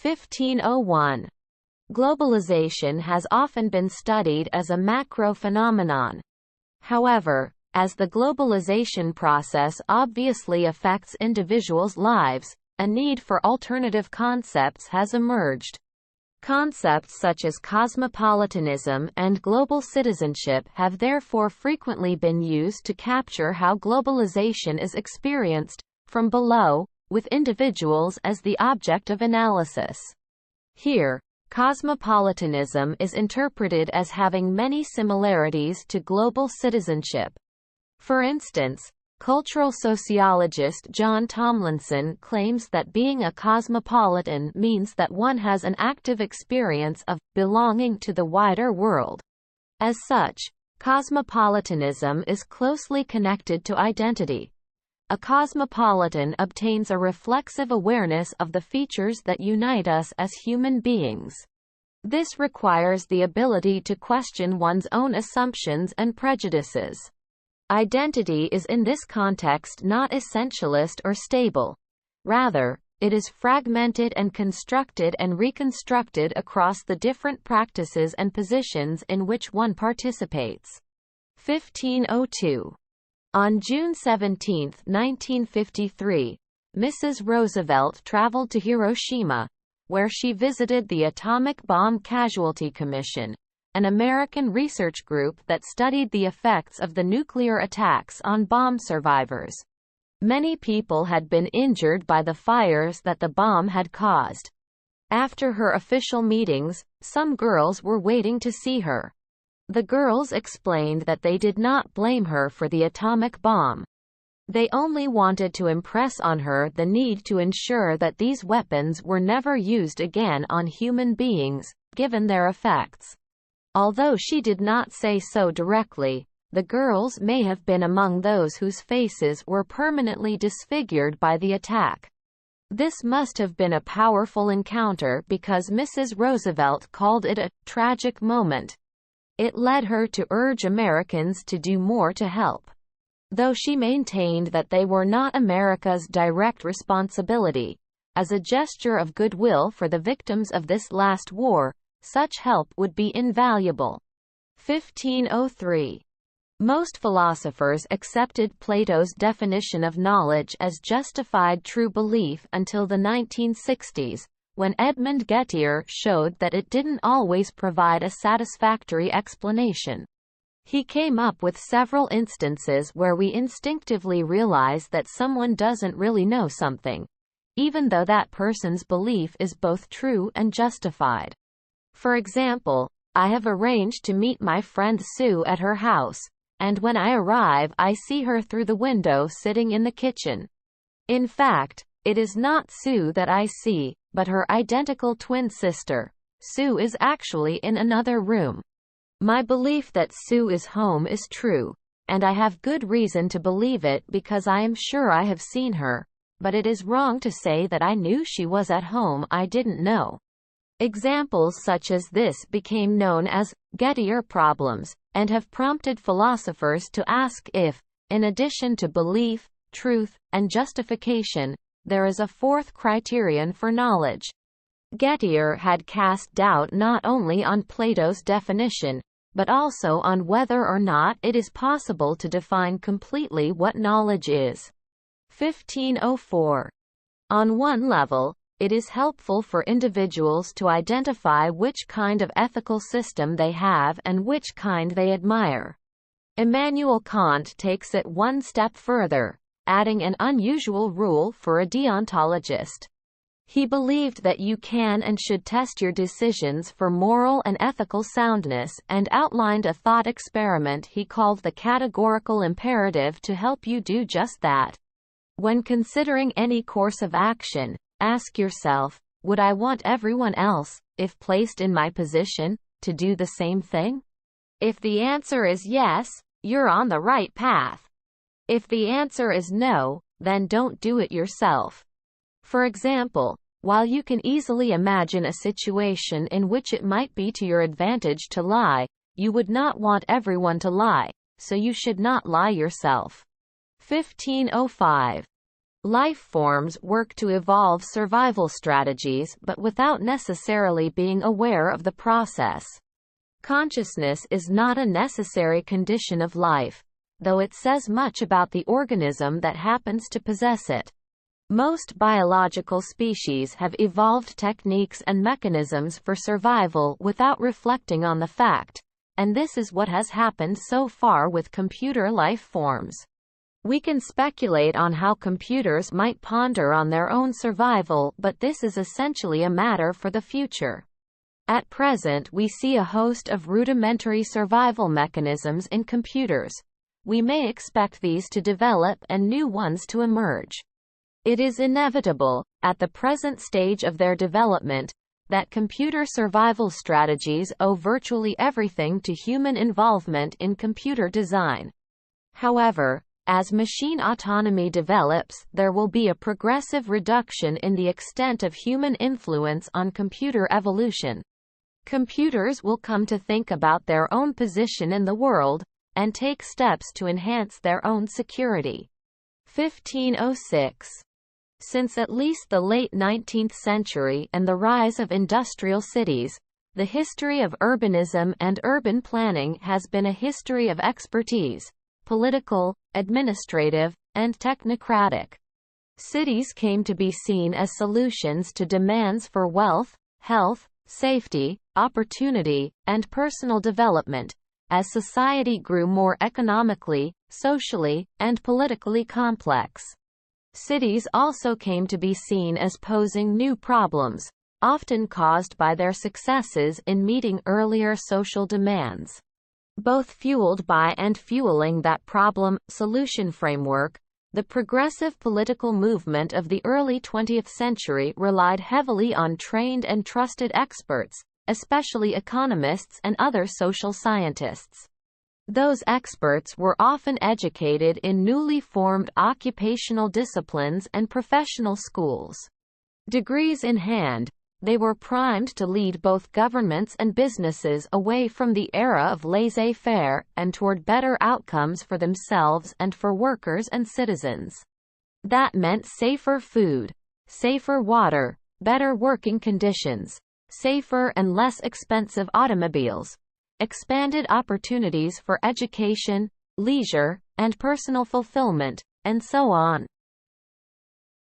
1501. Globalization has often been studied as a macro phenomenon. However, as the globalization process obviously affects individuals' lives, a need for alternative concepts has emerged. Concepts such as cosmopolitanism and global citizenship have therefore frequently been used to capture how globalization is experienced, from below, with individuals as the object of analysis. Here, cosmopolitanism is interpreted as having many similarities to global citizenship. For instance, cultural sociologist John Tomlinson claims that being a cosmopolitan means that one has an active experience of belonging to the wider world. As such, cosmopolitanism is closely connected to identity. A cosmopolitan obtains a reflexive awareness of the features that unite us as human beings. This requires the ability to question one's own assumptions and prejudices. Identity is in this context not essentialist or stable. Rather, it is fragmented and constructed and reconstructed across the different practices and positions in which one participates. 1502. On June 17, 1953, Mrs. Roosevelt traveled to Hiroshima, where she visited the Atomic Bomb Casualty Commission, an American research group that studied the effects of the nuclear attacks on bomb survivors. Many people had been injured by the fires that the bomb had caused. After her official meetings, some girls were waiting to see her. The girls explained that they did not blame her for the atomic bomb. They only wanted to impress on her the need to ensure that these weapons were never used again on human beings, given their effects. Although she did not say so directly, the girls may have been among those whose faces were permanently disfigured by the attack. This must have been a powerful encounter because Mrs. Roosevelt called it a tragic moment. It led her to urge Americans to do more to help. Though she maintained that they were not America's direct responsibility, as a gesture of goodwill for the victims of this last war, such help would be invaluable. 1503. Most philosophers accepted Plato's definition of knowledge as justified true belief until the 1960s, when Edmund Gettier showed that it didn't always provide a satisfactory explanation. He came up with several instances where we instinctively realize that someone doesn't really know something, even though that person's belief is both true and justified. For example, I have arranged to meet my friend Sue at her house, and when I arrive I see her through the window sitting in the kitchen. In fact, it is not Sue that I see, but her identical twin sister. Sue is actually in another room. My belief that Sue is home is true, and I have good reason to believe it because I am sure I have seen her, but it is wrong to say that I knew she was at home. I didn't know. Examples such as this became known as Gettier problems, and have prompted philosophers to ask if, in addition to belief, truth, and justification, there is a fourth criterion for knowledge. Gettier had cast doubt not only on Plato's definition, but also on whether or not it is possible to define completely what knowledge is. 1504. On one level, it is helpful for individuals to identify which kind of ethical system they have and which kind they admire. Immanuel Kant takes it one step further, adding an unusual rule for a deontologist. He believed that you can and should test your decisions for moral and ethical soundness and outlined a thought experiment he called the categorical imperative to help you do just that. When considering any course of action, ask yourself, would I want everyone else, if placed in my position, to do the same thing? If the answer is yes, you're on the right path. If the answer is no, then don't do it yourself. For example, while you can easily imagine a situation in which it might be to your advantage to lie, you would not want everyone to lie, so you should not lie yourself. 1505. Life forms work to evolve survival strategies but without necessarily being aware of the process. Consciousness is not a necessary condition of life, though it says much about the organism that happens to possess it. Most biological species have evolved techniques and mechanisms for survival without reflecting on the fact, and this is what has happened so far with computer life forms. We can speculate on how computers might ponder on their own survival, but this is essentially a matter for the future. At present, we see a host of rudimentary survival mechanisms in computers. We may expect these to develop and new ones to emerge. It is inevitable, at the present stage of their development, that computer survival strategies owe virtually everything to human involvement in computer design. However, as machine autonomy develops, there will be a progressive reduction in the extent of human influence on computer evolution. Computers will come to think about their own position in the world, and take steps to enhance their own security. 1506. Since at least the late 19th century and the rise of industrial cities, the history of urbanism and urban planning has been a history of expertise, political, administrative, and technocratic. Cities came to be seen as solutions to demands for wealth, health, safety, opportunity, and personal development, as society grew more economically, socially, and politically complex. Cities also came to be seen as posing new problems, often caused by their successes in meeting earlier social demands. Both fueled by and fueling that problem-solution framework, the progressive political movement of the early 20th century relied heavily on trained and trusted experts, especially economists and other social scientists. Those experts were often educated in newly formed occupational disciplines and professional schools. Degrees in hand, they were primed to lead both governments and businesses away from the era of laissez-faire, and toward better outcomes for themselves and for workers and citizens. That meant safer food, safer water, better working conditions, safer and less expensive automobiles, expanded opportunities for education, leisure, and personal fulfillment, and so on.